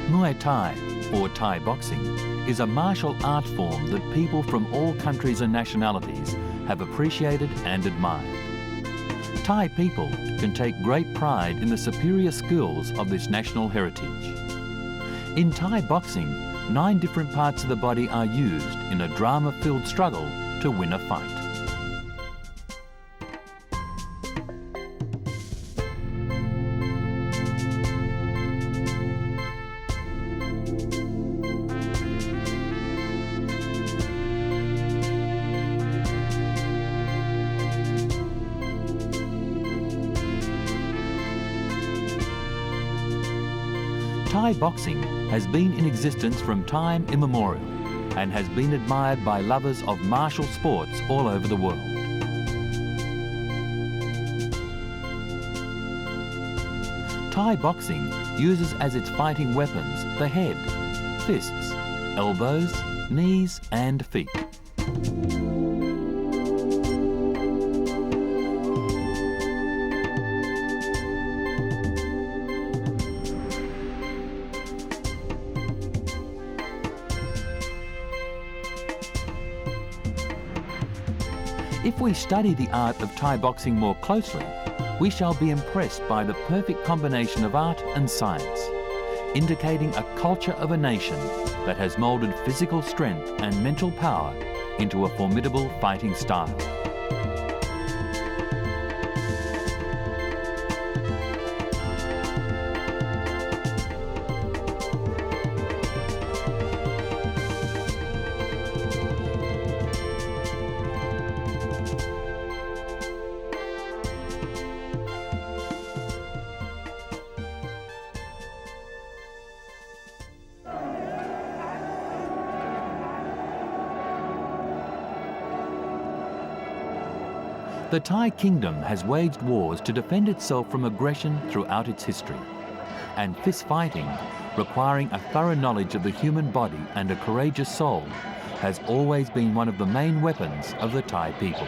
Muay Thai, or Thai boxing, is a martial art form that people from all countries and nationalities have appreciated and admired. Thai people can take great pride in the superior skills of this national heritage. In Thai boxing, 9 different parts of the body are used in a drama-filled struggle to win a fight. Thai boxing has been in existence from time immemorial and has been admired by lovers of martial sports all over the world. Thai boxing uses as its fighting weapons the head, fists, elbows, knees and feet. If we study the art of Thai boxing more closely, we shall be impressed by the perfect combination of art and science, indicating a culture of a nation that has moulded physical strength and mental power into a formidable fighting style. The Thai kingdom has waged wars to defend itself from aggression throughout its history, and fist fighting, requiring a thorough knowledge of the human body and a courageous soul, has always been one of the main weapons of the Thai people.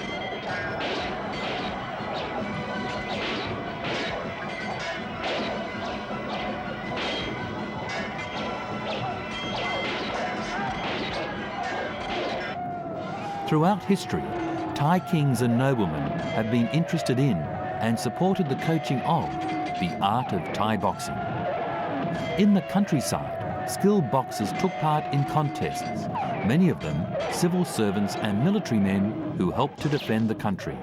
Throughout history, Thai kings and noblemen have been interested in and supported the coaching of the art of Thai boxing. In the countryside, skilled boxers took part in contests, many of them civil servants and military men who helped to defend the country.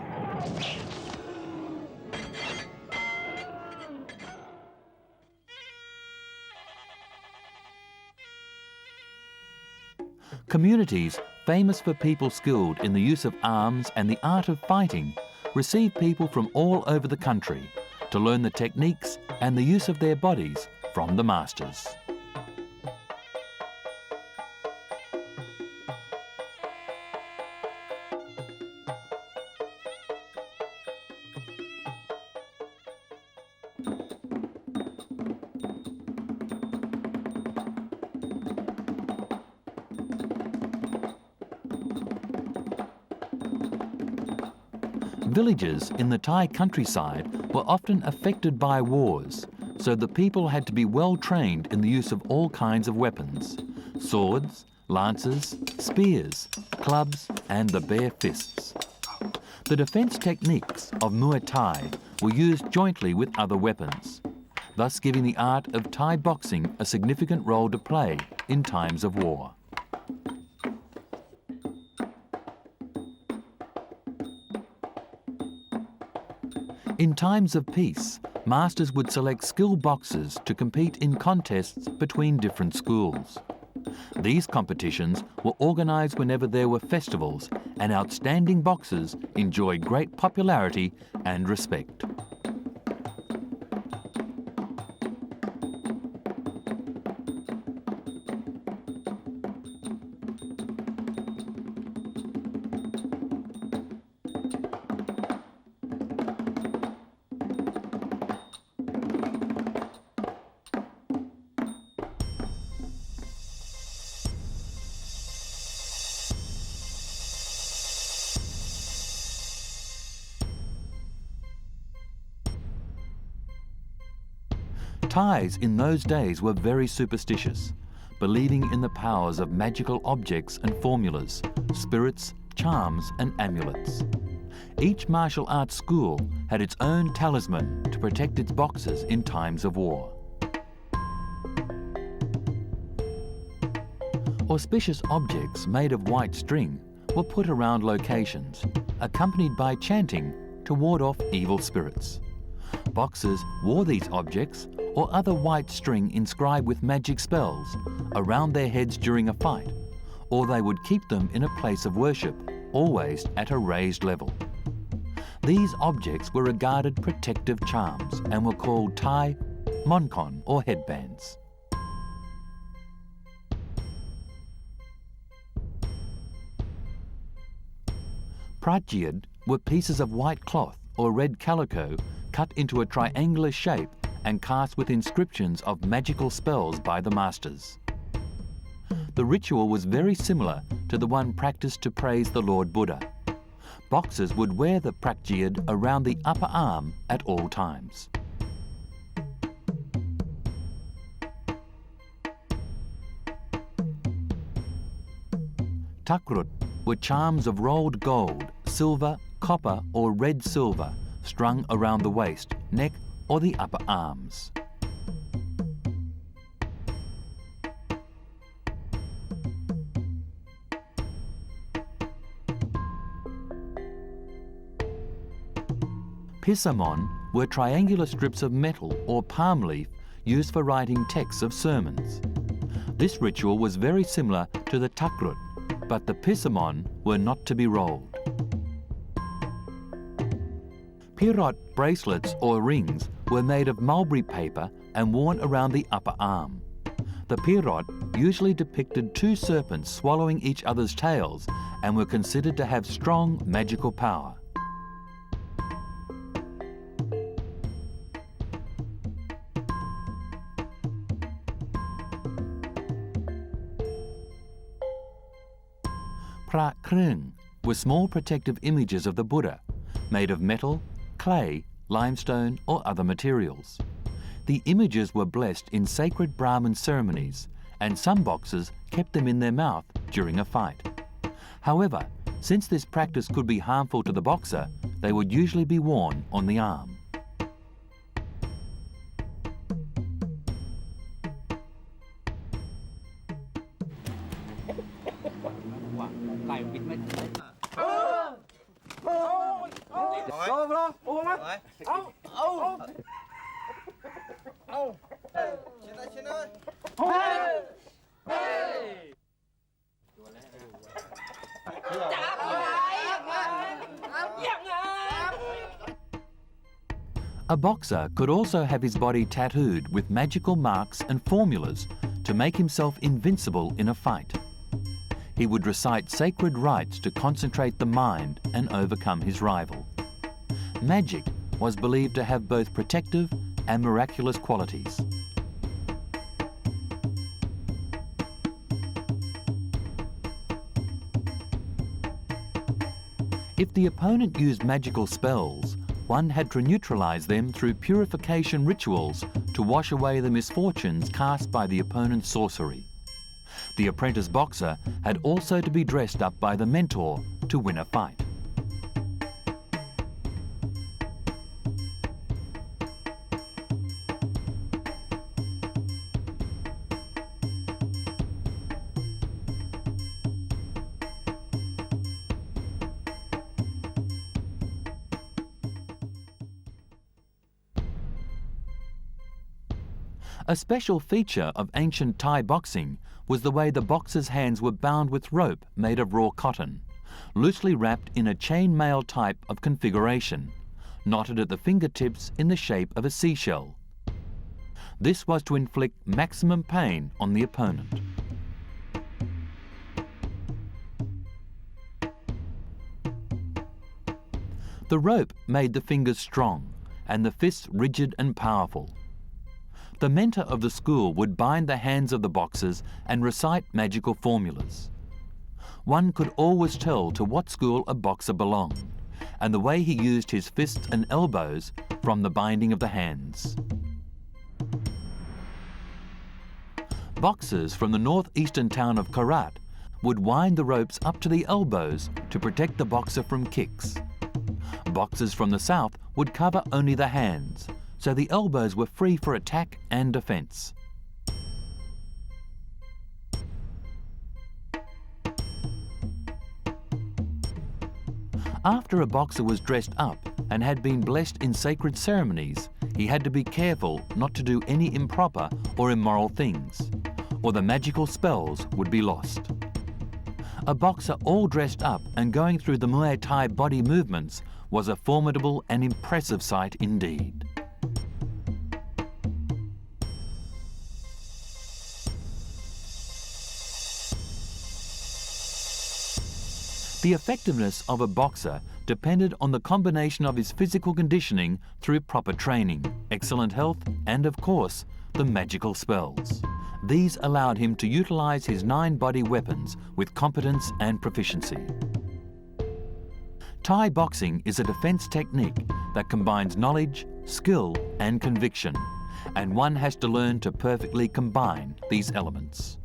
Communities famous for people skilled in the use of arms and the art of fighting receive people from all over the country to learn the techniques and the use of their bodies from the masters. Villages in the Thai countryside were often affected by wars, so the people had to be well trained in the use of all kinds of weapons: swords, lances, spears, clubs and the bare fists. The defence techniques of Muay Thai were used jointly with other weapons, thus giving the art of Thai boxing a significant role to play in times of war. In times of peace, masters would select skilled boxers to compete in contests between different schools. These competitions were organised whenever there were festivals, and outstanding boxers enjoyed great popularity and respect. Thais in those days were very superstitious, believing in the powers of magical objects and formulas, spirits, charms and amulets. Each martial arts school had its own talisman to protect its boxers in times of war. Auspicious objects made of white string were put around locations, accompanied by chanting to ward off evil spirits. Boxers wore these objects or other white string inscribed with magic spells around their heads during a fight, or they would keep them in a place of worship, always at a raised level. These objects were regarded protective charms and were called Thai monkon or headbands. Pratyad were pieces of white cloth or red calico cut into a triangular shape and cast with inscriptions of magical spells by the masters. The ritual was very similar to the one practiced to praise the Lord Buddha. Boxers would wear the pratyad around the upper arm at all times. Takrut were charms of rolled gold, silver, copper or red silver strung around the waist, neck or the upper arms. Pisamon were triangular strips of metal or palm leaf used for writing texts of sermons. This ritual was very similar to the takrut, but the pisamon were not to be rolled. Pirot bracelets or rings were made of mulberry paper and worn around the upper arm. The pirot usually depicted two serpents swallowing each other's tails and were considered to have strong magical power. Pra Krung were small protective images of the Buddha, made of metal, clay, limestone or other materials. The images were blessed in sacred Brahmin ceremonies, and some boxers kept them in their mouth during a fight. However, since this practice could be harmful to the boxer, they would usually be worn on the arm. A boxer could also have his body tattooed with magical marks and formulas to make himself invincible in a fight. He would recite sacred rites to concentrate the mind and overcome his rival. Magic was believed to have both protective and miraculous qualities. If the opponent used magical spells, one had to neutralize them through purification rituals to wash away the misfortunes cast by the opponent's sorcery. The apprentice boxer had also to be dressed up by the mentor to win a fight. A special feature of ancient Thai boxing was the way the boxers' hands were bound with rope made of raw cotton, loosely wrapped in a chainmail type of configuration, knotted at the fingertips in the shape of a seashell. This was to inflict maximum pain on the opponent. The rope made the fingers strong and the fists rigid and powerful. The mentor of the school would bind the hands of the boxers and recite magical formulas. One could always tell to what school a boxer belonged, and the way he used his fists and elbows from the binding of the hands. Boxers from the northeastern town of Karat would wind the ropes up to the elbows to protect the boxer from kicks. Boxers from the south would cover only the hands, so the elbows were free for attack and defence. After a boxer was dressed up and had been blessed in sacred ceremonies, he had to be careful not to do any improper or immoral things, or the magical spells would be lost. A boxer all dressed up and going through the Muay Thai body movements was a formidable and impressive sight indeed. The effectiveness of a boxer depended on the combination of his physical conditioning through proper training, excellent health, and of course, the magical spells. These allowed him to utilize his 9 body weapons with competence and proficiency. Thai boxing is a defense technique that combines knowledge, skill, and conviction, and one has to learn to perfectly combine these elements.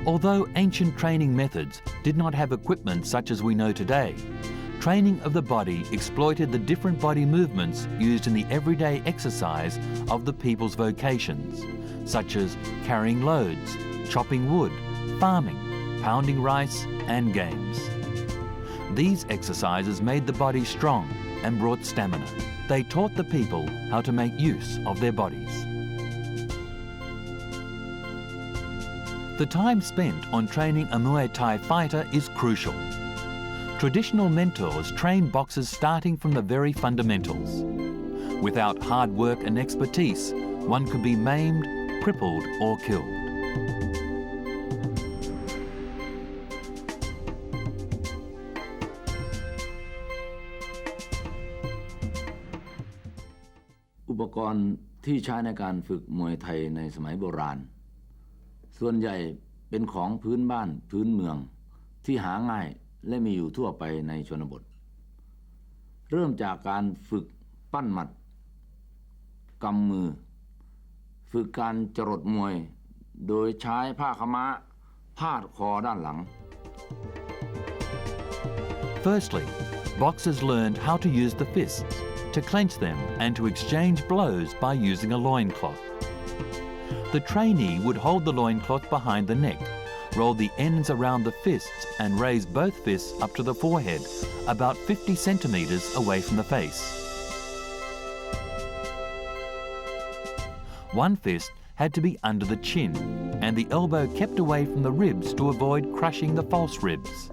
Although ancient training methods did not have equipment such as we know today, training of the body exploited the different body movements used in the everyday exercise of the people's vocations, such as carrying loads, chopping wood, farming, pounding rice, and games. These exercises made the body strong and brought stamina. They taught the people how to make use of their bodies. The time spent on training a Muay Thai fighter is crucial. Traditional mentors train boxers starting from the very fundamentals. Without hard work and expertise, one could be maimed, crippled, or killed. อุปกรณ์ที่ใช้ในการฝึกมวยไทยในสมัยโบราณส่วนใหญ่เป็นของพื้นบ้านพื้นเมืองที่หาง่ายและมีอยู่ทั่วไปในชนบทเริ่มจากการฝึกปั้นหมัดกำมือฝึกการจรดมวยโดยใช้ผ้าขม้าพาดคอด้านหลัง Firstly, boxers learned how to use the fists, to clench them and to exchange blows by using a loincloth. The trainee would hold the loincloth behind the neck, roll the ends around the fists and raise both fists up to the forehead, about 50 centimetres away from the face. One fist had to be under the chin and the elbow kept away from the ribs to avoid crushing the false ribs.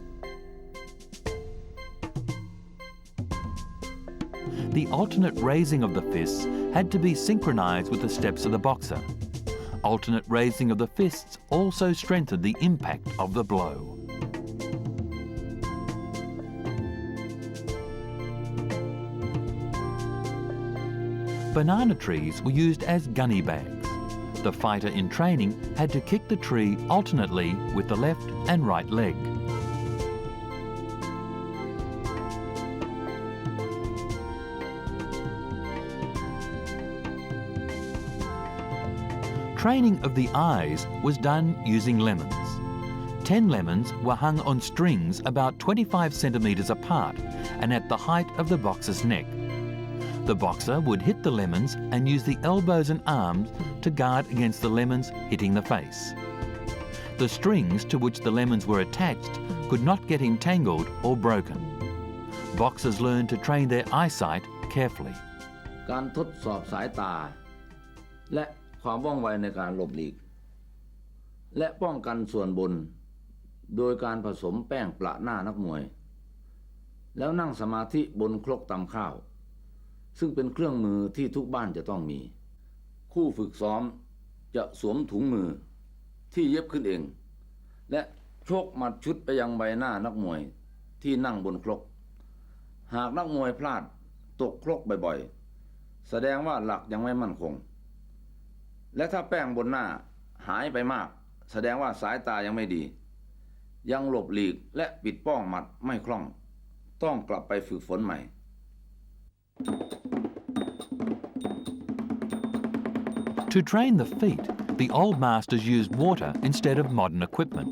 The alternate raising of the fists had to be synchronized with the steps of the boxer. Alternate raising of the fists also strengthened the impact of the blow. Banana trees were used as gunny bags. The fighter in training had to kick the tree alternately with the left and right leg. Training of the eyes was done using lemons. 10 lemons were hung on strings about 25 centimetres apart and at the height of the boxer's neck. The boxer would hit the lemons and use the elbows and arms to guard against the lemons hitting the face. The strings to which the lemons were attached could not get entangled or broken. Boxers learned to train their eyesight carefully. การทดสอบสายตาและความว่องไวในการหลบหลีกและป้องกันส่วนบนโดยการผสมแป้งประหน้านักมวยแล้วนั่งสมาธิบนครกตำข้าว ซึ่งเป็นเครื่องมือที่ทุกบ้านจะต้องมีคู่ฝึกซ้อมจะสวมถุงมือที่เย็บขึ้นเองและโชกหมัดชุดไปยังใบหน้านักมวยที่นั่งบนครกหากนักมวยพลาดตกครกบ่อยๆแสดงว่าหลักยังไม่มั่นคงและถ้าแป้งบนหน้าหายไปมากแสดงว่าสายตายังไม่ดียังหลบหลีกและปิดป้องหมัดไม่คล่องต้องกลับไปฝึกฝนใหม่ To train the feet, the old masters used water instead of modern equipment.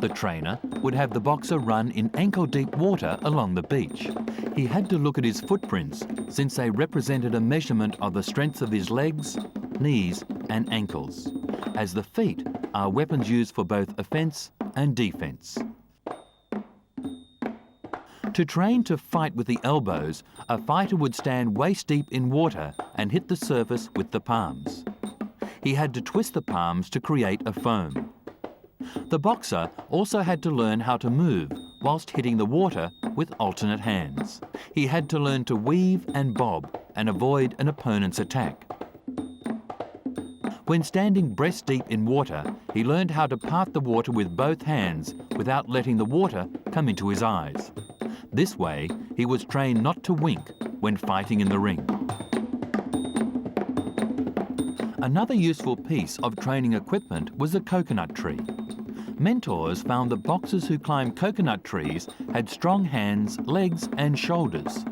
The trainer would have the boxer run in ankle-deep water along the beach. He had to look at his footprints since they represented a measurement of the strength of his legs, knees and ankles, as the feet are weapons used for both offence and defence. To train to fight with the elbows, a fighter would stand waist-deep in water and hit the surface with the palms. He had to twist the palms to create a foam. The boxer also had to learn how to move whilst hitting the water with alternate hands. He had to learn to weave and bob and avoid an opponent's attack. When standing breast-deep in water, he learned how to part the water with both hands without letting the water come into his eyes. This way, he was trained not to wink when fighting in the ring. Another useful piece of training equipment was a coconut tree. Mentors found that boxers who climbed coconut trees had strong hands, legs and shoulders.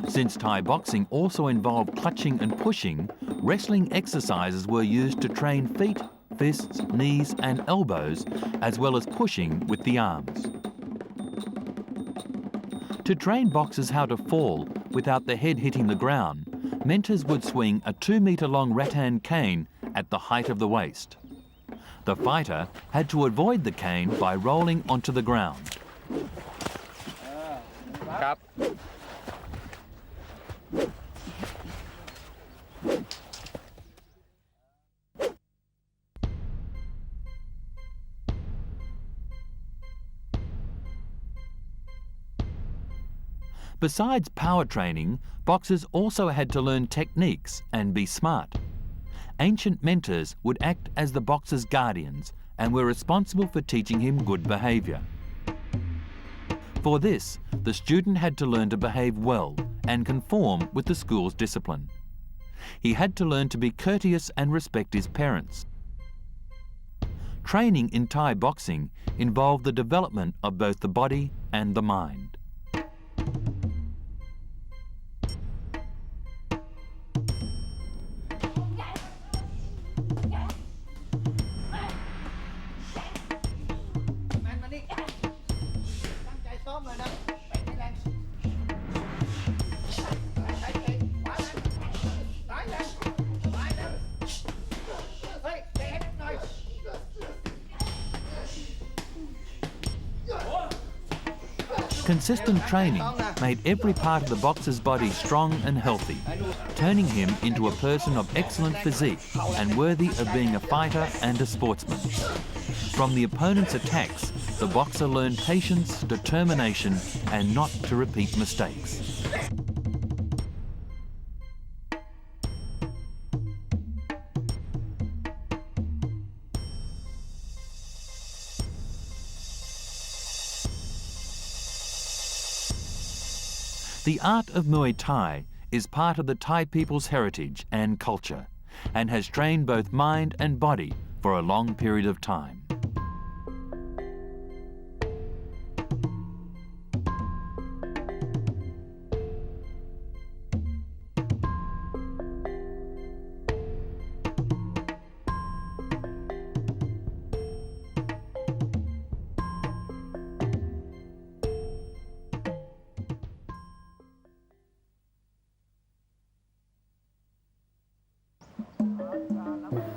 Since Thai boxing also involved clutching and pushing, wrestling exercises were used to train feet, fists, knees and elbows, as well as pushing with the arms. To train boxers how to fall without the head hitting the ground, mentors would swing a 2-metre-long rattan cane at the height of the waist. The fighter had to avoid the cane by rolling onto the ground. Besides power training, boxers also had to learn techniques and be smart. Ancient mentors would act as the boxer's guardians and were responsible for teaching him good behaviour. For this, the student had to learn to behave well and conform with the school's discipline. He had to learn to be courteous and respect his parents. Training in Thai boxing involved the development of both the body and the mind. Consistent training made every part of the boxer's body strong and healthy, turning him into a person of excellent physique and worthy of being a fighter and a sportsman. From the opponent's attacks, the boxer learned patience, determination, and not to repeat mistakes. The art of Muay Thai is part of the Thai people's heritage and culture and has trained both mind and body for a long period of time.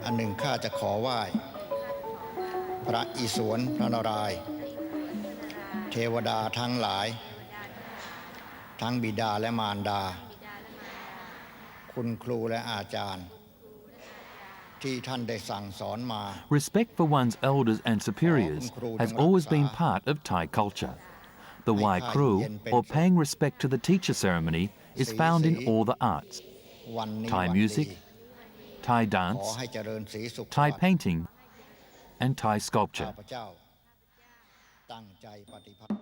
อันหนึ่งข้าจะขอไหว้พระอิศวรพระนารายณ์เทวดาทั้งหลายทั้งบิดาและมารดาคุณครูและอาจารย์ที่ท่านได้สั่งสอนมา Respect for one's elders and superiors has always been part of Thai culture. The Wai Kru, or paying respect to the teacher ceremony, is found in all the arts: วันนี้ Thai วันดี music, Thai ขอ dance, ให้เจริญศรีสุข Thai สวัสดิ์ painting, and Thai ข้า sculpture. พเจ้าตั้งใจปฏิบัติ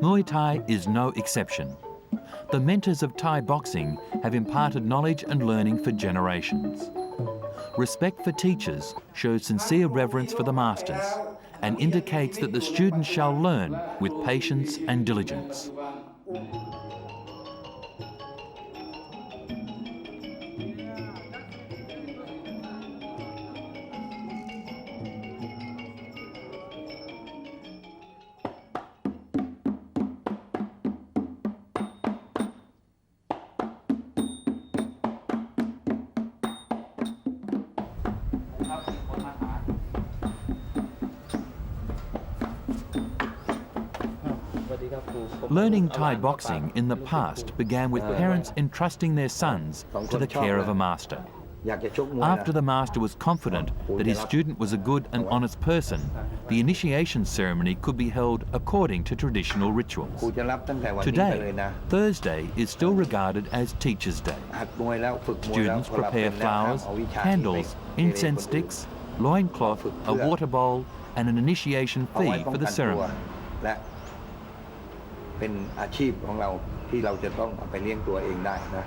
Muay Thai is no exception. The mentors of Thai boxing have imparted knowledge and learning for generations. Respect for teachers shows sincere reverence for the masters and indicates that the students shall learn with patience and diligence. Learning Thai boxing in the past began with parents entrusting their sons to the care of a master. After the master was confident that his student was a good and honest person, the initiation ceremony could be held according to traditional rituals. Today, Thursday is still regarded as Teacher's Day. Students prepare flowers, candles, incense sticks, loincloth, a water bowl, and an initiation fee for the ceremony. เป็นอาชีพของเราที่เราจะต้องเอาไปเลี้ยงตัวเองได้นะ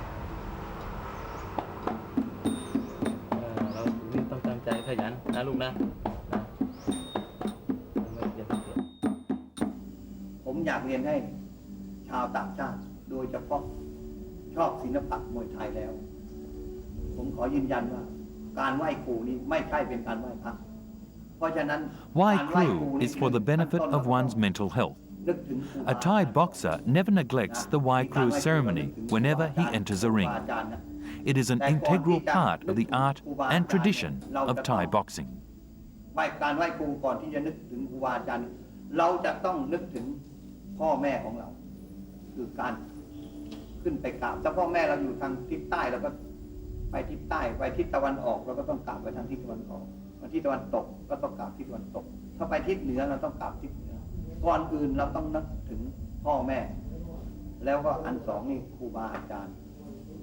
เราต้องตั้งใจขยันนะลูกนะผมอยากเรียนให้ชาวต่างชาติโดยเฉพาะชอบศิลปะมวยไทยแล้วผมขอยืนยันว่าการไหว้ครูนี้ไม่ใช่เป็นการไหว้พระเพราะฉะนั้น Why Crew is for the benefit of one's mental health. A Thai boxer never neglects the Wai Crew ceremony whenever he enters a ring. It is an integral part of the art and tradition of Thai boxing. การไหว้ครูก่อนที่จะนึกถึงครูบาอาจารย์เราจะต้องนึกถึงพ่อแม่ของเราคือการขึ้นไปกราบถ้าพ่อแม่เราอยู่ทางทิศใต้เราก็ไปทิศใต้ไปทิศตะวันออกเราก็ต้องกราบไปทางทิศตะวันออกไปทิศตะวันตกก็ต้องกราบทิศตะวันตกถ้าไปทิศเหนือเราต้องกราบทิศเหนือก่อนอื่นเราต้องนึกถึงพ่อแม่แล้วก็อันสองนี่ครูบาอาจารย์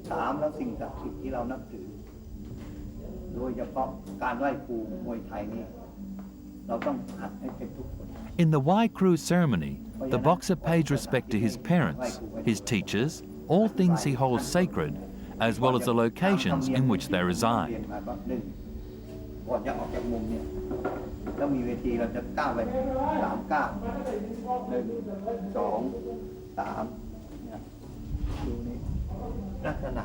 สามแล้วสิ่งศักดิ์สิทธิ์ที่เรานับถือโดยเฉพาะการไหว้ครูมวยไทยนี้เราต้องหัดให้เป็นทุกคน In the Wai Crew ceremony, the boxer pays respect to his parents, his teachers, all things he holds sacred, as well as the locations in which they reside. ก่อนจะออกจากมุมเนี่ยแล้วมีเวทีเราจะก้าวไป3 ก้าว1 2 3เนี่ยดูนี่ลักษณะ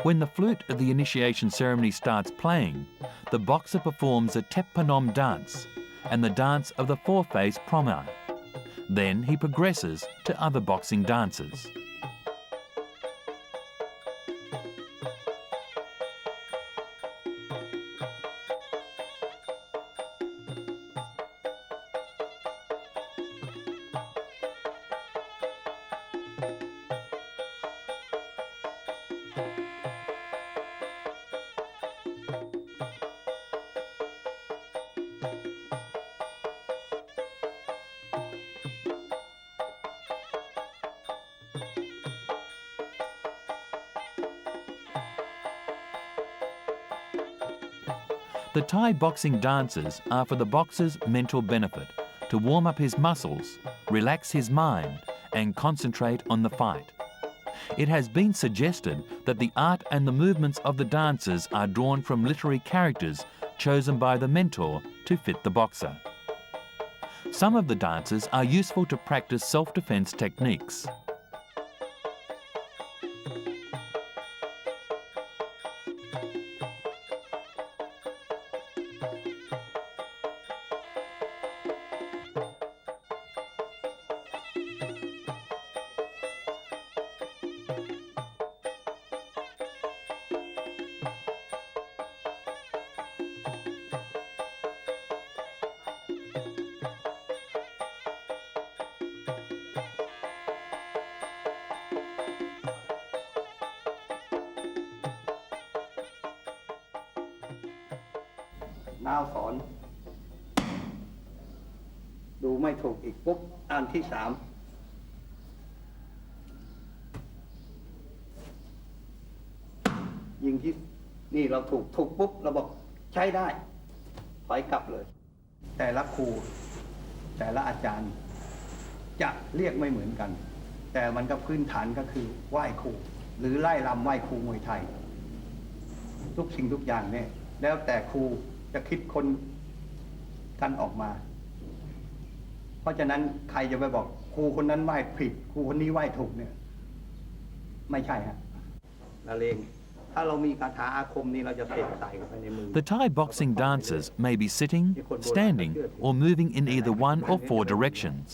When the flute of the initiation ceremony starts playing, the boxer performs a Tep Panom dance and the dance of the four-face Promai. Then he progresses to other boxing dances. The Thai boxing dances are for the boxer's mental benefit, to warm up his muscles, relax his mind, and concentrate on the fight. It has been suggested that the art and the movements of the dances are drawn from literary characters chosen by the mentor to fit the boxer. Some of the dances are useful to practice self-defense techniques. น้าวสอนดูไม่ถูกอีกปุ๊บอันที่สามยิงที่นี่เราถูกปุ๊บเราบอกใช้ได้ถอยกลับเลยแต่ละครูแต่ละอาจารย์จะเรียกไม่เหมือนกันแต่มันก็พื้นฐานก็คือไหว้ครูหรือไล่รำไหว้ครูมวยไทยทุกสิ่งทุกอย่างเนี่ยแล้วแต่ครูจะคิดคนกันออกมาเพราะฉะนั้นใครจะไปบอกครูคนนั้นไหว้ผิดครูคนนี้ไหว้ถูกเนี่ยไม่ใช่ฮะละเลงถ้าเรามีคาถาอาคมนี่เราจะเสกใส่เข้าไปในมือ The Thai boxing dancers may be sitting, standing, or moving in either one or four directions,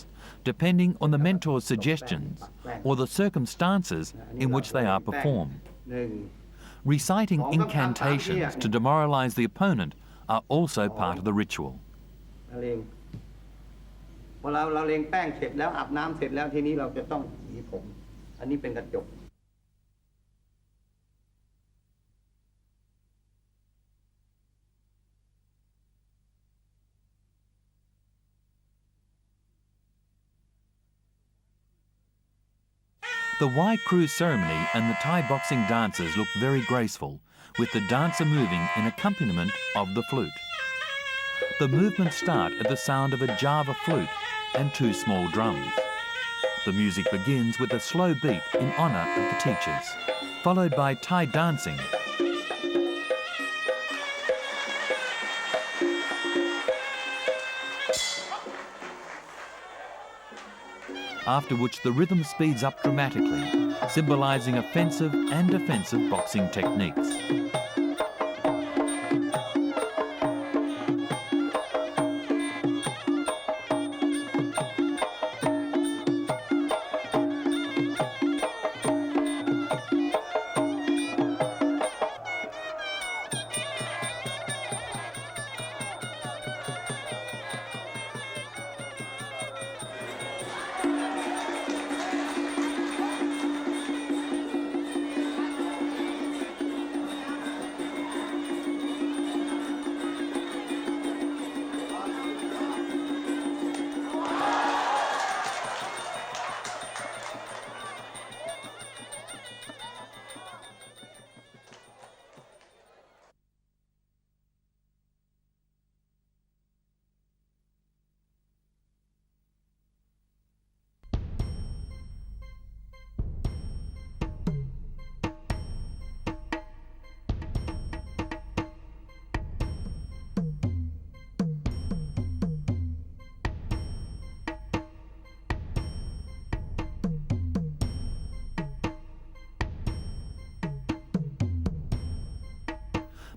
depending on the mentor's suggestions or the circumstances in which they are performed. Reciting incantations to demoralize the opponent are also part of the ritual. พอเราเลงแป้งเสร็จแล้วอาบน้ำเสร็จแล้วทีนี้เราจะต้องหวีผมอันนี้เป็นกระจกThe Wai Crew ceremony and the Thai boxing dancers look very graceful, with the dancer moving in accompaniment of the flute. The movements start at the sound of a Java flute and two small drums. The music begins with a slow beat in honour of the teachers, followed by Thai dancing. After which the rhythm speeds up dramatically, symbolising offensive and defensive boxing techniques.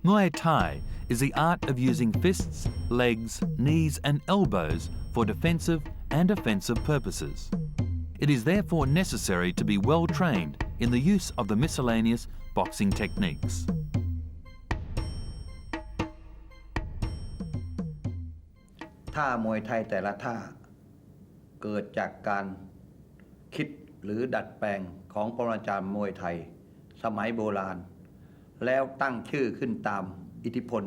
Muay Thai is the art of using fists, legs, knees and elbows for defensive and offensive purposes. It is therefore necessary to be well trained in the use of the miscellaneous boxing techniques. ท่ามวยไทยแต่ละท่าเกิดจากการคิดหรือดัดแปลงของปรมาจารย์มวยไทยสมัยโบราณแล้วตั้งชื่อขึ้นตามอิทธิพล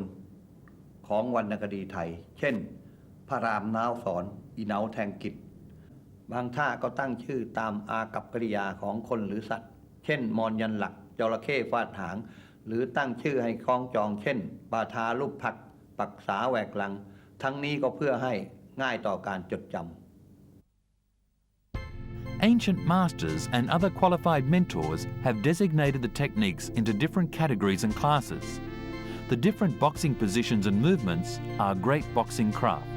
ของวรรณคดีไทยเช่นพระรามน้าวสอนอีเหนาแทงกิจบางท่าก็ตั้งชื่อตามอากัปกิริยาของคนหรือสัตว์เช่นมอนยันหลักจระเข้ฟาดหางหรือตั้งชื่อให้คล้องจองเช่นบาทาลูกผักปักษาแหวกลังทั้งนี้ก็เพื่อให้ง่ายต่อการจดจำ Ancient masters and other qualified mentors have designated the techniques into different categories and classes. The different boxing positions and movements are great boxing craft.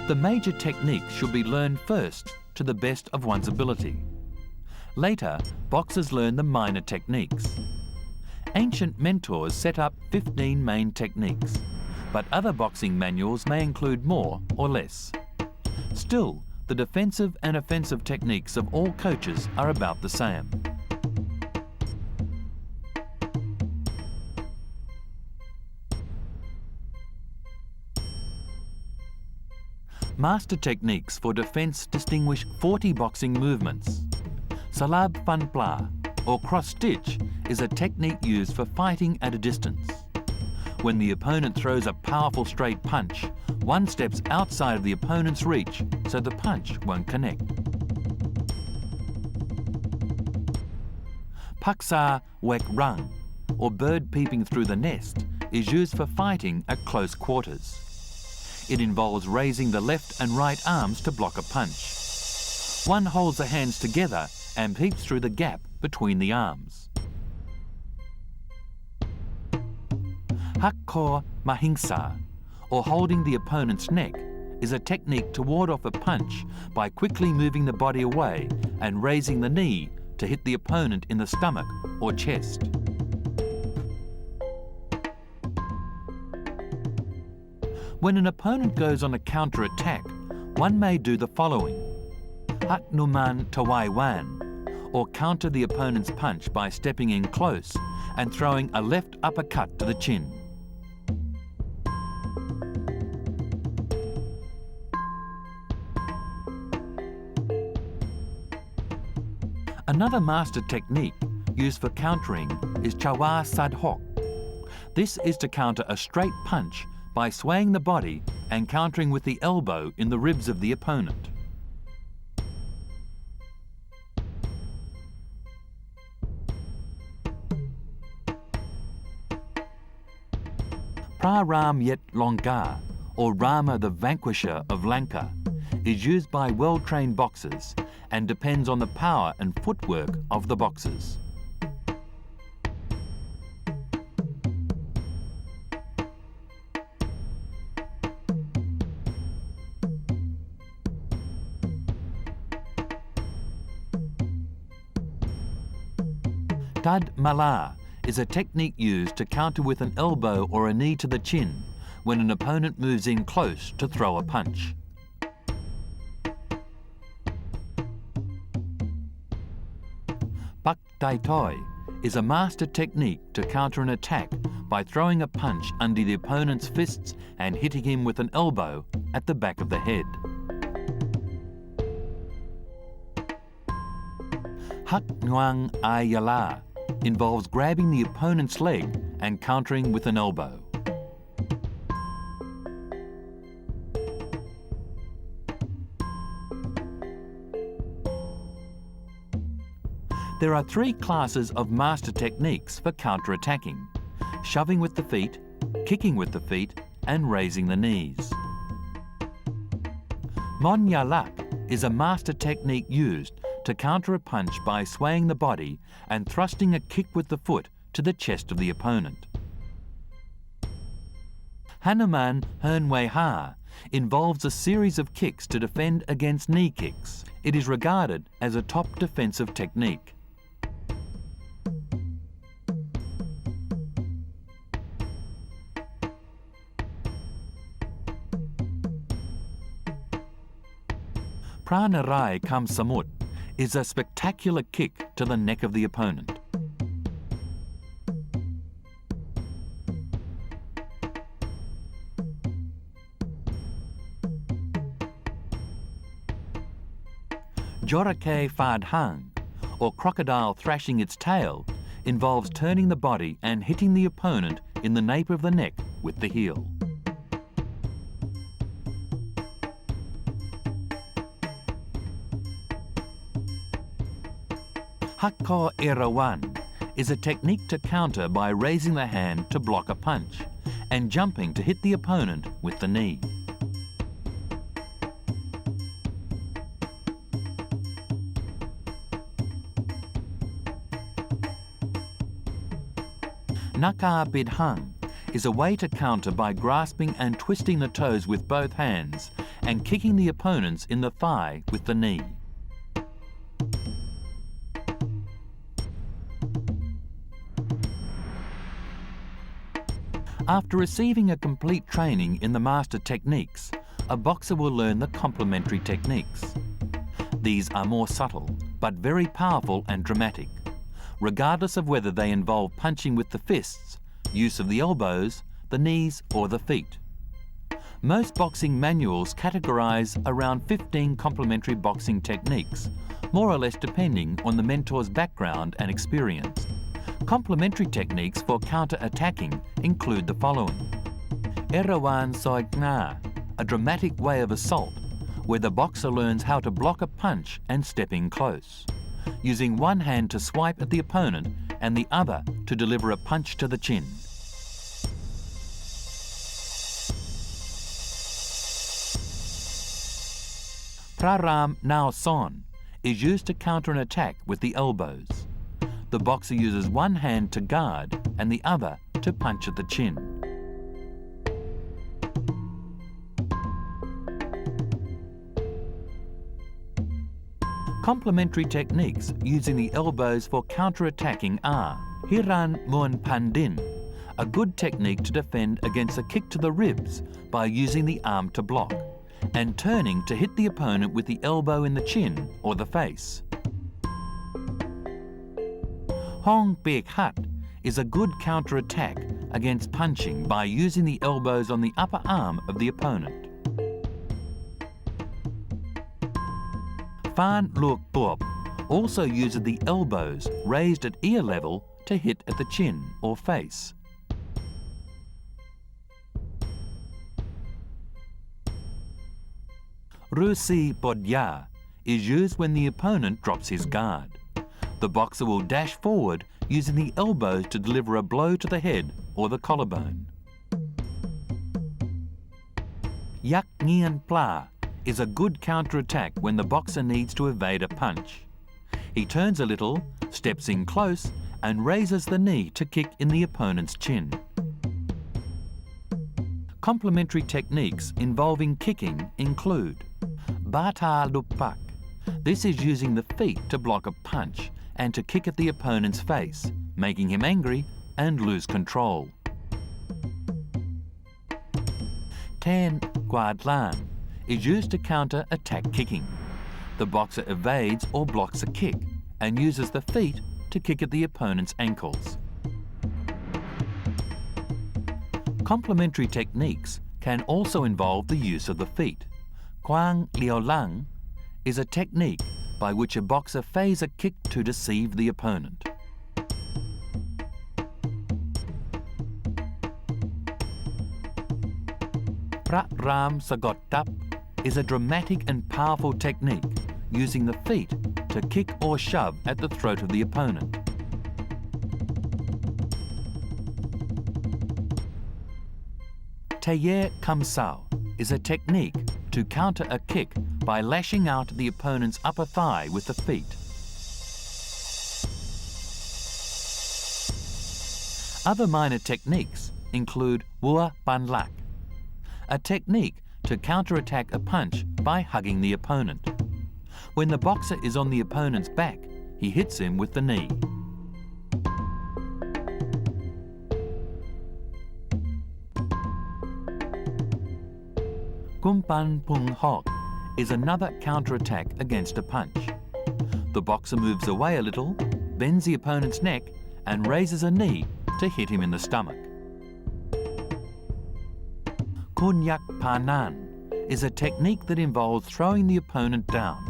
The major technique should be learned first to the best of one's ability. Later, boxers learn the minor techniques. Ancient mentors set up 15 main techniques, but other boxing manuals may include more or less. Still, the defensive and offensive techniques of all coaches are about the same. Master techniques for defense distinguish 40 boxing movements. Salab Fan Pla, or cross stitch, is a technique used for fighting at a distance. When the opponent throws a powerful straight punch, one steps outside of the opponent's reach so the punch won't connect. Paksa Wek Rung, or bird peeping through the nest, is used for fighting at close quarters. It involves raising the left and right arms to block a punch. One holds the hands together and peeps through the gap between the arms. Banchaiamwimangsa, or holding the opponent's neck, is a technique to ward off a punch by quickly moving the body away and raising the knee to hit the opponent in the stomach or chest. When an opponent goes on a counter-attack, one may do the following. Haknuman Tawaiwan, or counter the opponent's punch by stepping in close and throwing a left uppercut to the chin. Another master technique used for countering is Chawa Sadhok. This is to counter a straight punch by swaying the body and countering with the elbow in the ribs of the opponent. Praram Yet Longa, or Rama the Vanquisher of Lanka, is used by well-trained boxers and depends on the power and footwork of the boxers. Tad Mala is a technique used to counter with an elbow or a knee to the chin when an opponent moves in close to throw a punch. Pak Tai Toi is a master technique to counter an attack by throwing a punch under the opponent's fists and hitting him with an elbow at the back of the head. Hak Nguang Ayala involves grabbing the opponent's leg and countering with an elbow. There are three classes of master techniques for counter-attacking: shoving with the feet, kicking with the feet, and raising the knees. Mon Yalak is a master technique used to counter a punch by swaying the body and thrusting a kick with the foot to the chest of the opponent. Hanuman Hernwei Ha involves a series of kicks to defend against knee kicks. It is regarded as a top defensive technique. Pranarai Kam Samut is a spectacular kick to the neck of the opponent. Jorake Fad Hang, or crocodile thrashing its tail, involves turning the body and hitting the opponent in the nape of the neck with the heel. Hakko Erawan is a technique to counter by raising the hand to block a punch and jumping to hit the opponent with the knee. Naka Bidhang is a way to counter by grasping and twisting the toes with both hands and kicking the opponents in the thigh with the knee. After receiving a complete training in the master techniques, a boxer will learn the complementary techniques. These are more subtle, but very powerful and dramatic, regardless of whether they involve punching with the fists, use of the elbows, the knees, or the feet. Most boxing manuals categorize around 15 complementary boxing techniques, more or less depending on the mentor's background and experience. Complementary techniques for counter-attacking include the following. Erawan Soigna, a dramatic way of assault, where the boxer learns how to block a punch and step in close, using one hand to swipe at the opponent and the other to deliver a punch to the chin. Praram Nao Son is used to counter an attack with the elbows. The boxer uses one hand to guard and the other to punch at the chin. Complementary techniques using the elbows for counter-attacking are Hiran Muan Pandin, a good technique to defend against a kick to the ribs by using the arm to block, and turning to hit the opponent with the elbow in the chin or the face. Hong Biek Hat is a good counter-attack against punching by using the elbows on the upper arm of the opponent. Phan Luok Tuop also uses the elbows raised at ear level to hit at the chin or face. Rusi Bodya is used when the opponent drops his guard. The boxer will dash forward using the elbows to deliver a blow to the head or the collarbone. Yak Ngian Pla is a good counter-attack when the boxer needs to evade a punch. He turns a little, steps in close, and raises the knee to kick in the opponent's chin. Complementary techniques involving kicking include Bata Lupak. This is using the feet to block a punch and to kick at the opponent's face, making him angry and lose control. Ten Guadlan is used to counter attack kicking. The boxer evades or blocks a kick and uses the feet to kick at the opponent's ankles. Complementary techniques can also involve the use of the feet. Quang Liao Lang is a technique by which a boxer feis a kick to deceive the opponent. Prat Ram Sagot Tap is a dramatic and powerful technique using the feet to kick or shove at the throat of the opponent. Tayer Kamsao is a technique to counter a kick by lashing out the opponent's upper thigh with the feet. Other minor techniques include Wua Ban Lak, a technique to counter-attack a punch by hugging the opponent. When the boxer is on the opponent's back, he hits him with the knee. Kumpan Pung Hok is another counter-attack against a punch. The boxer moves away a little, bends the opponent's neck and raises a knee to hit him in the stomach. Kunyak Panan is a technique that involves throwing the opponent down.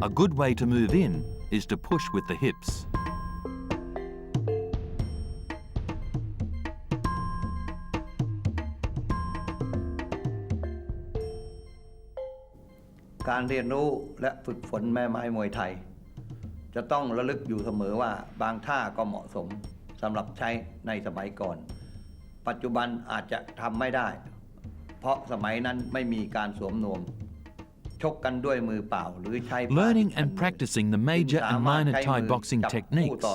A good way to move in is to push with the hips.การเรียนรู้และฝึกฝนแม่ไม้มวยไทยจะต้องระลึกอยู่เสมอว่าบางท่าก็เหมาะสมสำหรับใช้ในสมัยก่อนปัจจุบันอาจจะทำไม่ได้เพราะสมัยนั้นไม่มีการสวมนวมชกกันด้วยมือเปล่าหรือใช้ Learning and practicing the major and minor Thai boxing techniques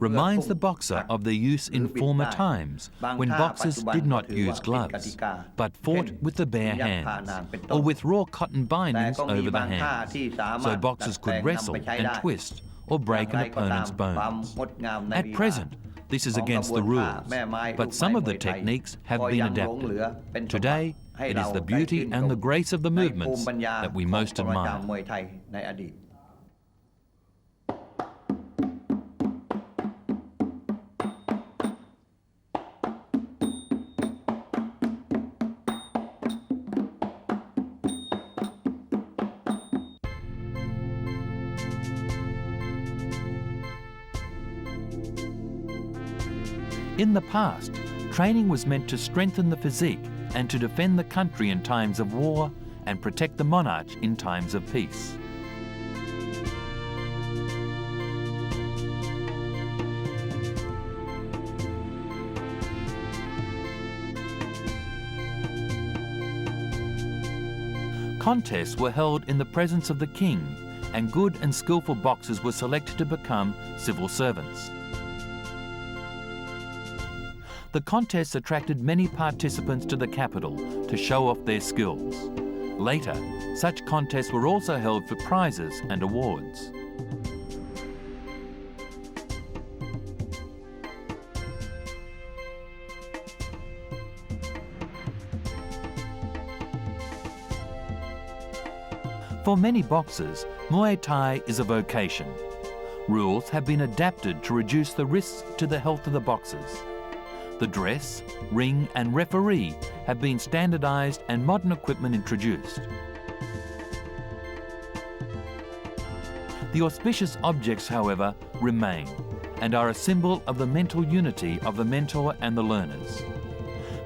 reminds the boxer of their use in former times when boxers did not use gloves but fought with the bare hands or with raw cotton bindings over the hands so boxers could wrestle and twist or break an opponent's bones. At present, this is against the rules, but some of the techniques have been adapted. Today, it is the beauty and the grace of the movements that we most admire. In the past, training was meant to strengthen the physique and to defend the country in times of war and protect the monarch in times of peace. Contests were held in the presence of the king, and good and skillful boxers were selected to become civil servants. The contests attracted many participants to the capital to show off their skills. Later, such contests were also held for prizes and awards. For many boxers, Muay Thai is a vocation. Rules have been adapted to reduce the risks to the health of the boxers. The dress, ring and referee have been standardised and modern equipment introduced. The auspicious objects, however, remain and are a symbol of the mental unity of the mentor and the learners.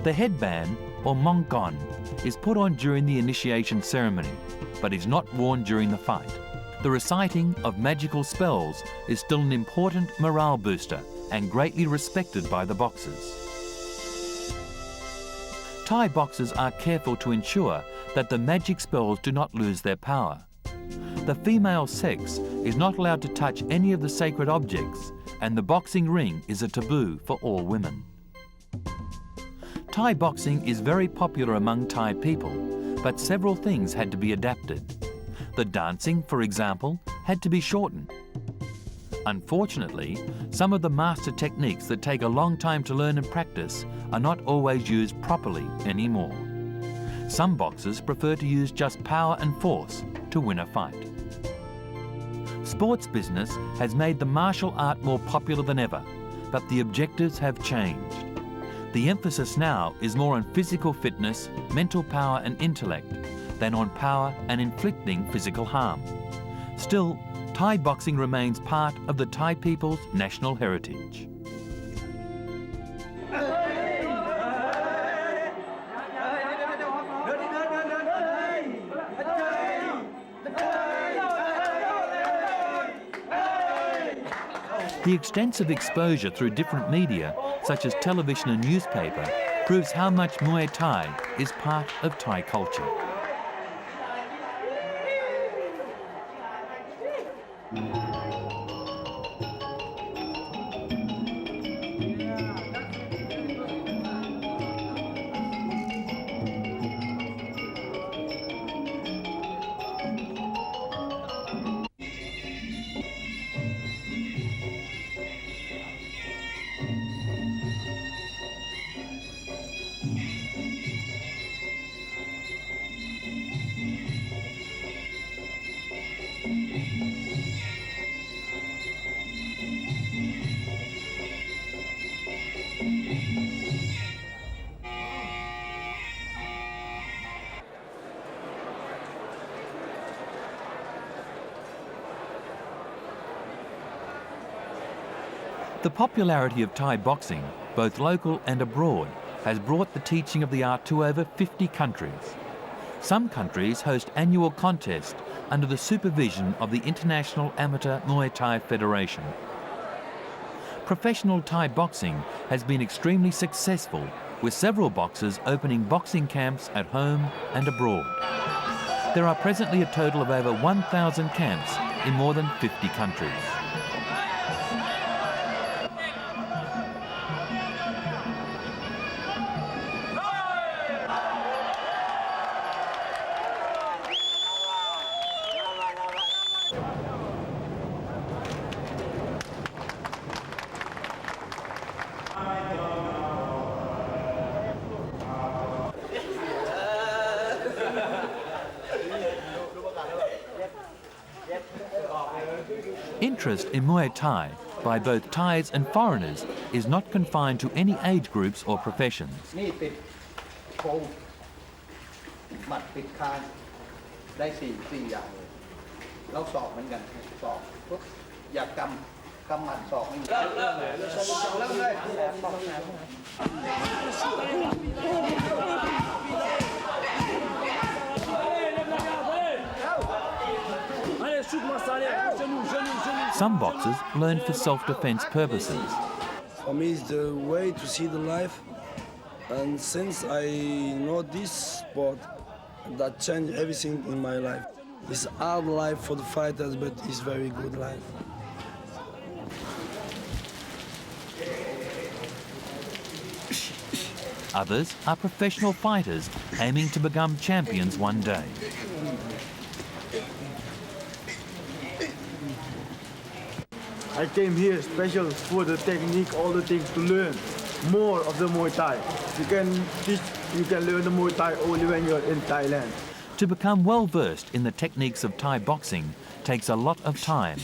The headband, or mongkon, is put on during the initiation ceremony, but is not worn during the fight. The reciting of magical spells is still an important morale booster and greatly respected by the boxers. Thai boxers are careful to ensure that the magic spells do not lose their power. The female sex is not allowed to touch any of the sacred objects, and the boxing ring is a taboo for all women. Thai boxing is very popular among Thai people, but several things had to be adapted. The dancing, for example, had to be shortened. Unfortunately, some of the master techniques that take a long time to learn and practice are not always used properly anymore. Some boxers prefer to use just power and force to win a fight. Sports business has made the martial art more popular than ever, but the objectives have changed. The emphasis now is more on physical fitness, mental power and intellect than on power and inflicting physical harm. Still, Thai boxing remains part of the Thai people's national heritage. The extensive exposure through different media, such as television and newspaper, proves how much Muay Thai is part of Thai culture. The popularity of Thai boxing, both local and abroad, has brought the teaching of the art to over 50 countries. Some countries host annual contests under the supervision of the International Amateur Muay Thai Federation. Professional Thai boxing has been extremely successful, with several boxers opening boxing camps at home and abroad. There are presently a total of over 1,000 camps in more than 50 countries. Interest in Muay Thai by both Thais and foreigners is not confined to any age groups or professions. นี่ติดโคงหมัดปิดคางได้สี่อย่างเลยแล้วสอบเหมือนกันสอบปุ๊บอย่าก กำหมัดศอกไม่มีเริ่มเลย Some boxers learn for self-defense purposes. For me, it's the way to see the life. And since I know this sport, that changed everything in my life. It's hard life for the fighters, but it's very good life. Others are professional fighters aiming to become champions one day. I came here special for the technique, all the things to learn more of the Muay Thai. You can learn the Muay Thai only when you're in Thailand. To become well versed in the techniques of Thai boxing takes a lot of time.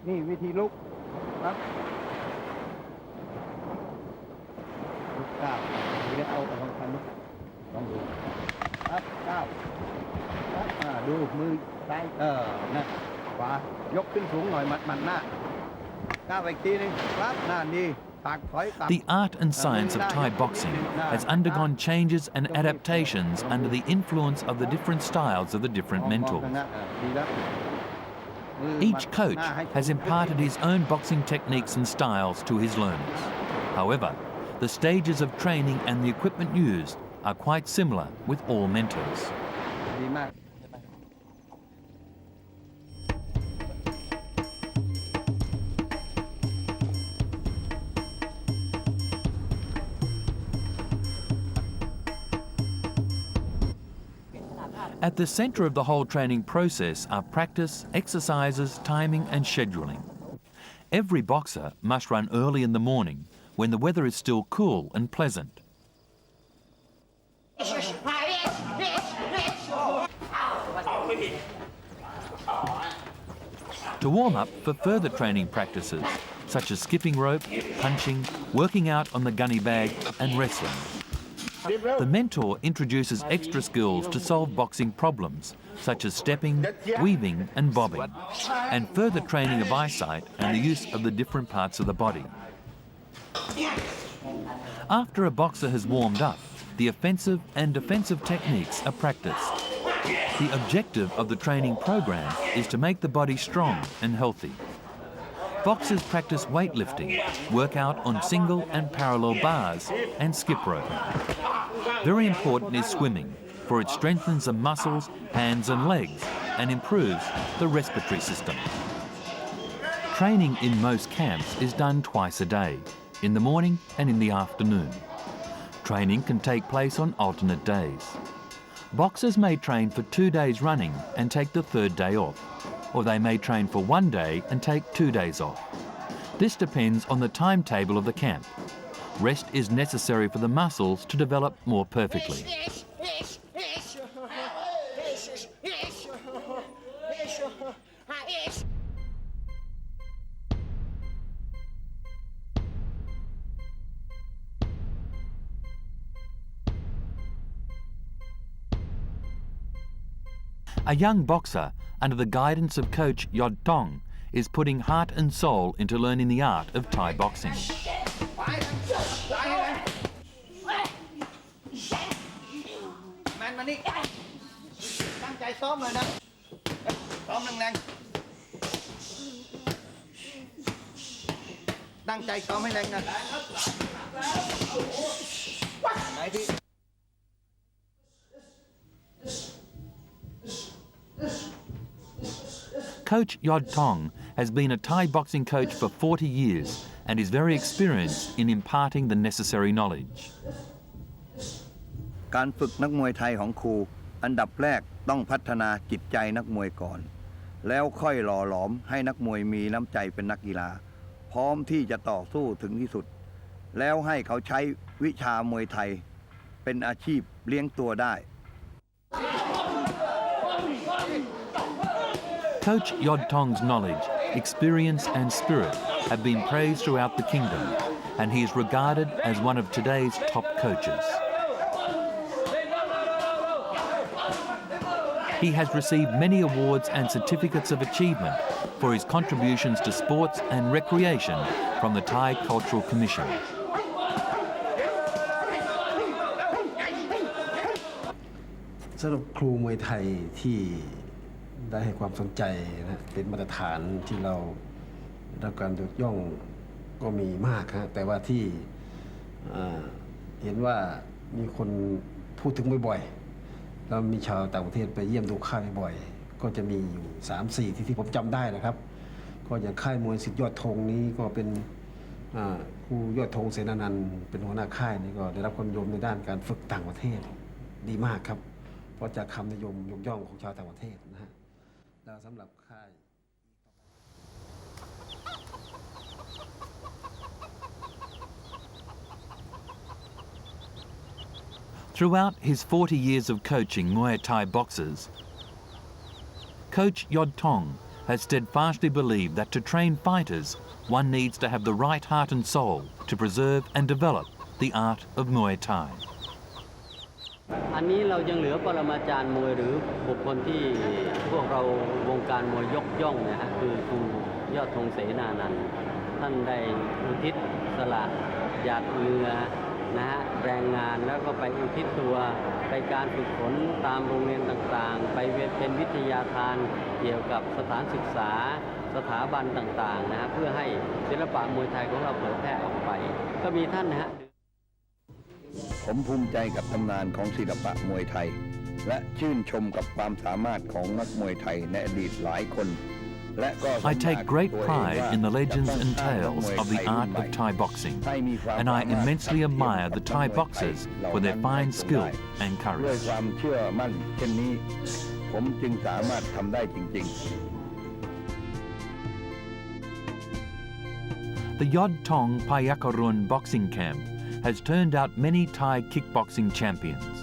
นี่วิธีลุกครับลุกก้าวเดี๋ยวเอาของคันนี้ลองดูครับก้าวครับดูมือซ้ายนะขวายกขึ้นสูงหน่อยหมัดหน้าก้าวอีกทีนึงครับหน้าดีตักถอยกลับ The art and science of Thai boxing has undergone changes and adaptations under the influence of the different styles of the different mentors. Each coach has imparted his own boxing techniques and styles to his learners. However, the stages of training and the equipment used are quite similar with all mentors. At the centre of the whole training process are practice, exercises, timing and scheduling. Every boxer must run early in the morning when the weather is still cool and pleasant. To warm up for further training practices, such as skipping rope, punching, working out on the gunny bag and wrestling. The mentor introduces extra skills to solve boxing problems, such as stepping, weaving and bobbing, and further training of eyesight and the use of the different parts of the body. After a boxer has warmed up, the offensive and defensive techniques are practiced. The objective of the training program is to make the body strong and healthy. Boxers practice weightlifting, work out on single and parallel bars, and skip rope. Very important is swimming, for it strengthens the muscles, hands and legs, and improves the respiratory system. Training in most camps is done twice a day, in the morning and in the afternoon. Training can take place on alternate days. Boxers may train for 2 days running and take the third day off, or they may train for 1 day and take 2 days off. This depends on the timetable of the camp. Rest is necessary for the muscles to develop more perfectly. A young boxer, under the guidance of coach Yod Tong, is putting heart and soul into learning the art of Thai boxing. แมนมานี่ตั้งใจซ้อมเลยนะซ้อมแรงๆตั้งใจซ้อมให้แรงนะไหนพี่ Coach Yod Tong has been a Thai boxing coach for 40 years and is very experienced in imparting the necessary knowledge. การฝึกนักมวยไทยของครูอันดับแรกต้องพัฒนาจิตใจนักมวยก่อนแล้วค่อยหล่อหลอมให้นักมวยมีน้ำใจเป็นนักกีฬาพร้อมที่จะต่อสู้ถึงที่สุดแล้วให้เขาใช้วิชามวยไทยเป็นอาชีพเลี้ยงตัวได้ Coach Yod Tong's knowledge, experience and spirit have been praised throughout the kingdom, and he is regarded as one of today's top coaches. He has received many awards and certificates of achievement for his contributions to sports and recreation from the Thai Cultural Commission. สำหรับครูมวยไทยที่ได้ให้ความสนใจนะเป็นมาตรฐานที่เราได้รับการยกย่องก็มีมากฮะแต่ว่าที่เห็นว่ามีคนพูดถึงบ่อยๆแล้วมีชาวต่างประเทศไปเยี่ยมดูค่ายบ่อยๆก็จะมีอยู่ 3-4 ที่ผมจำได้นะครับก็อย่างค่ายมวยสิทธิยอดธงนี้ก็เป็นครูยอดธงเสนานันท์เป็นหัวหน้าค่ายนี่ก็ได้รับความนิยมในด้านการฝึกต่างประเทศดีมากครับเพราะจากคำนิยมยกย่องของชาวต่างประเทศนะฮะแล้วสำหรับค่าย Throughout his 40 years of coaching Muay Thai boxers, Coach Yod Tong has steadfastly believed that to train fighters, one needs to have the right heart and soul to preserve and develop the art of Muay Thai. อันนี้เรายังเหลือปรมาจารย์มวยหรือบุคคลที่พวกเราวงการมวยยกย่องนะฮะคือครูยอดธงเสนานันท์ท่านได้อุทิศสละหยาดเหงื่อนะฮะแรงงานแล้วก็ไปอุทิศตัวไปการฝึกฝนตามโรงเรียนต่างๆไปเป็นวิทยาทานเกี่ยวกับสถานศึกษาสถาบันต่างๆนะฮะเพื่อให้ศิลปะมวยไทยของเราเผยแพร่ออกไปก็มีท่านนะฮะผมภูมิใจกับตำนานของศิลปะมวยไทยและชื่นชมกับความสามารถของนักมวยไทยในอดีตหลายคน I take great pride in the legends and tales of the art of Thai boxing, and I immensely admire the Thai boxers for their fine skill and ด้วย courage. ความเชื่อมั่นเช่นนี้ผมจึงสามารถทำได้จริงๆ The Yod Tong Payakarun boxing camp has turned out many Thai kickboxing champions.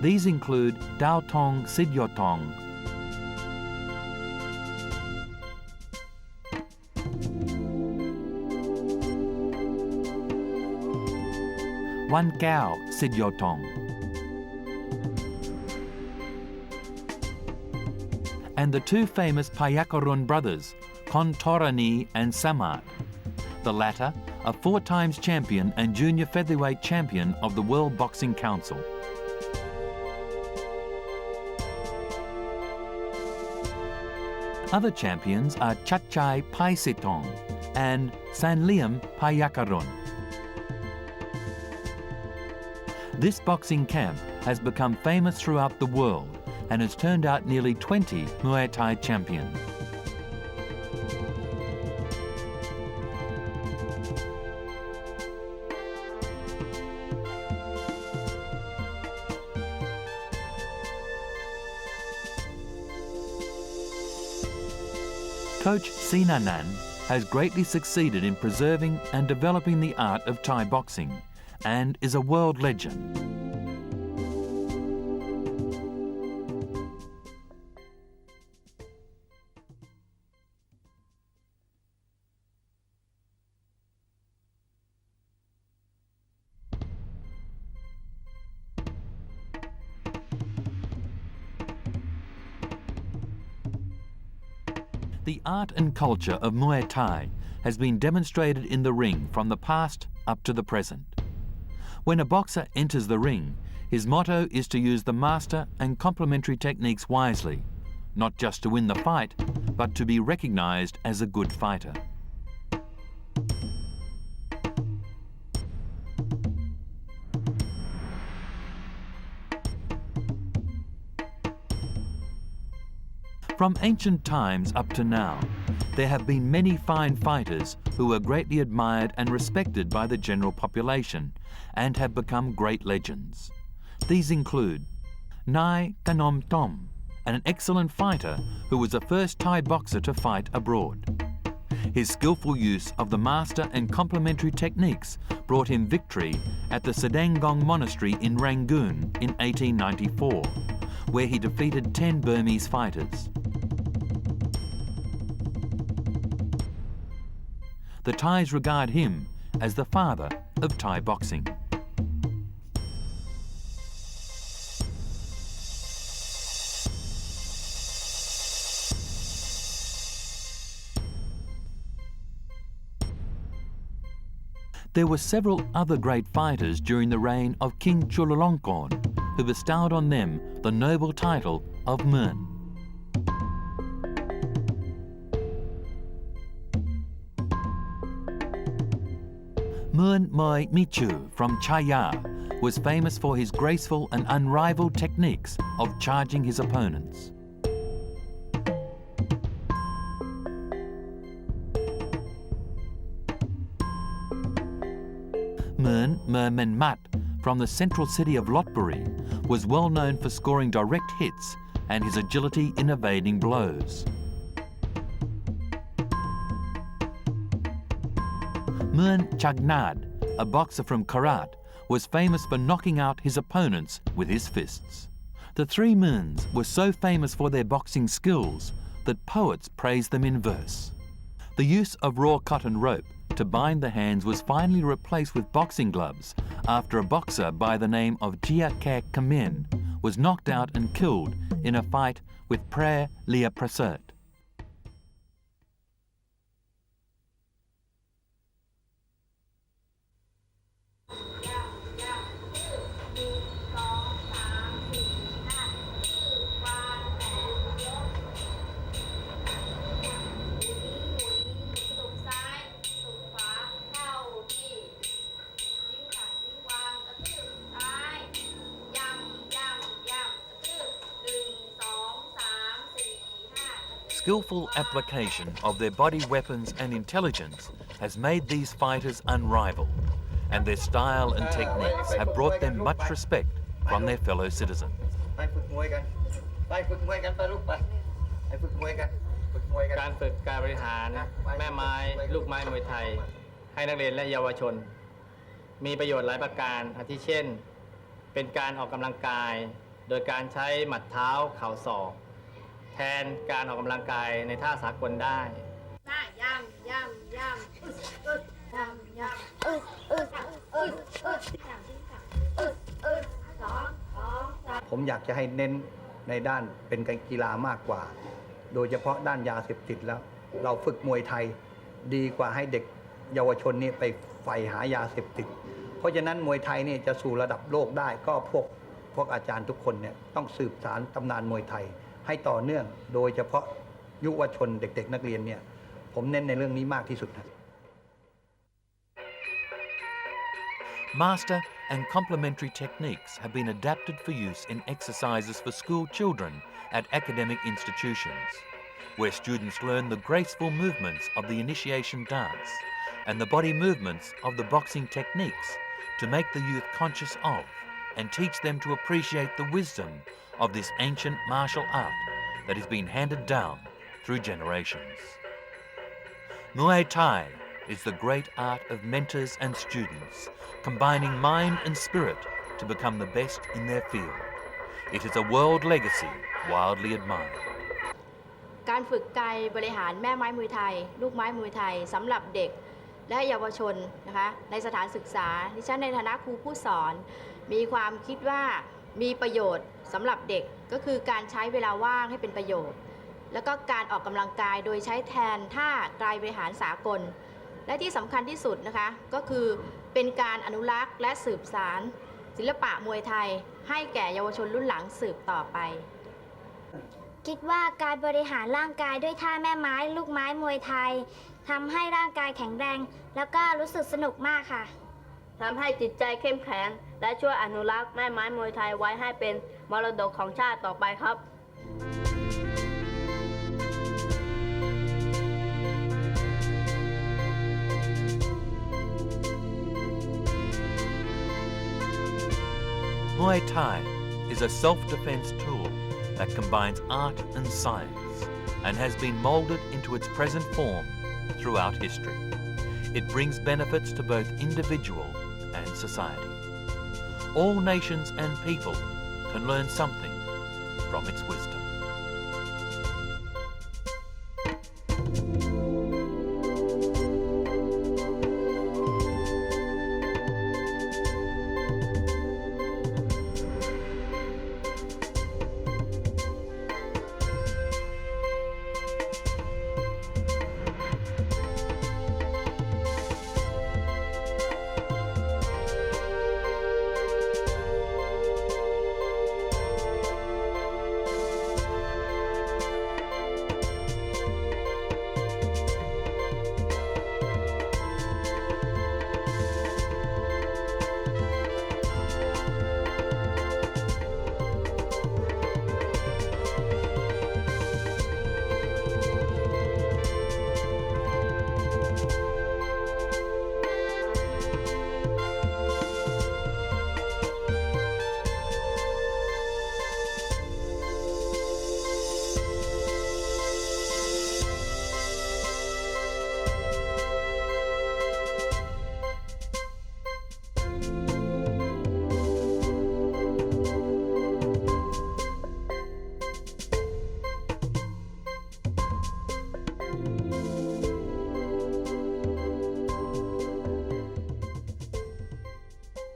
These include Dao Tong Sidyotong, Wan Gao Sidyotong, and the two famous Payakarun brothers, Kontorani and Samat, the latter a 4 times champion and junior featherweight champion of the World Boxing Council. Other champions are Chachai Paisitong and Sanliam Payakarun. This boxing camp has become famous throughout the world and has turned out nearly 20 Muay Thai champions. Coach Sinanan has greatly succeeded in preserving and developing the art of Thai boxing and is a world legend. The art and culture of Muay Thai has been demonstrated in the ring from the past up to the present. When a boxer enters the ring, his motto is to use the master and complementary techniques wisely, not just to win the fight, but to be recognized as a good fighter. From ancient times up to now, there have been many fine fighters who are greatly admired and respected by the general population and have become great legends. These include Nai Kanom Tom, an excellent fighter who was the first Thai boxer to fight abroad. His skillful use of the master and complementary techniques brought him victory at the Sadangong Monastery in Rangoon in 1894, where he defeated 10 Burmese fighters. The Thais regard him as the father of Thai boxing. There were several other great fighters during the reign of King Chulalongkorn, who bestowed on them the noble title of Muan. Muan Moi Michu from Chaya was famous for his graceful and unrivaled techniques of charging his opponents. Muan Mermenmat from the central city of Lopburi was well known for scoring direct hits and his agility in evading blows. Muan Chagnad, a boxer from Karat, was famous for knocking out his opponents with his fists. The three Muans were so famous for their boxing skills that poets praised them in verse. The use of raw cotton rope to bind the hands was finally replaced with boxing gloves after a boxer by the name of Jia Kek Kamen was knocked out and killed in a fight with Prayer Lia Prasert. Skillful application of their body weapons and intelligence has made these fighters unrivaled, and their style and techniques have brought them much respect from their fellow citizens. การฝึกการบริหารแม่ไม้ลูกไม้มวยไทยให้นักเรียนและเยาวชนมีประโยชน์หลายประการอาทิเช่นเป็นการออกกำลังกายโดยการใช้หมัดเท้าเข่าศอกแทนการออกกำลังกายในท่าสากลได้ผมอยากจะให้เน้นในด้านเป็นการกีฬามากกว่าโดยเฉพาะด้านยาเสพติดแล้วเราฝึกมวยไทยดีกว่าให้เด็กเยาวชนนี่ไปใฝ่หายาเสพติดเพราะฉะนั้นมวยไทยนี่จะสู่ระดับโลกได้ก็พวกอาจารย์ทุกคนเนี่ยต้องสืบสานตำนานมวยไทยให้ต่อเนื่องโดยเฉพาะยุวชนเด็กๆนักเรียนเนี่ยผมเน้นในเรื่องนี้มากที่สุดนะ Master and complementary techniques have been adapted for use in exercises for school children at academic institutions, where students learn the graceful movements of the initiation dance and the body movements of the boxing techniques to make the youth conscious of and teach them to appreciate the wisdom of this ancient martial art that has been handed down through generations. Muaythai is the great art of mentors and students, combining mind and spirit to become the best in their field. It is a world legacy wildly admired. การฝึกกายบริหารแม่ไม้มวยไทยลูกไม้มวยไทยสำหรับเด็กและเยาวชนนะคะในสถานศึกษาดิฉันในฐานะครูผู้สอนมีความคิดว่ามีประโยชน์สำหรับเด็กก็คือการใช้เวลาว่างให้เป็นประโยชน์แล้วก็การออกกำลังกายโดยใช้แทนท่ากายบริหารสากลและที่สำคัญที่สุดนะคะก็คือเป็นการอนุรักษ์และสืบสานศิลปะมวยไทยให้แก่เยาวชนรุ่นหลังสืบต่อไปคิดว่าการบริหารร่างกายด้วยท่าแม่ไม้ลูกไม้มวยไทยทำให้ร่างกายแข็งแรงแล้วก็รู้สึกสนุกมากค่ะทำให้จิตใจเข้มแข็งและช่วยอนุรักษ์แม่ไม้มวยไทยไว้ให้เป็นมรดกของชาติต่อไปครับ Muay Thai is a self-defense tool that combines art and science and has been molded into its present form throughout history. It brings benefits to both individual and society. All nations and people can learn something from its wisdom.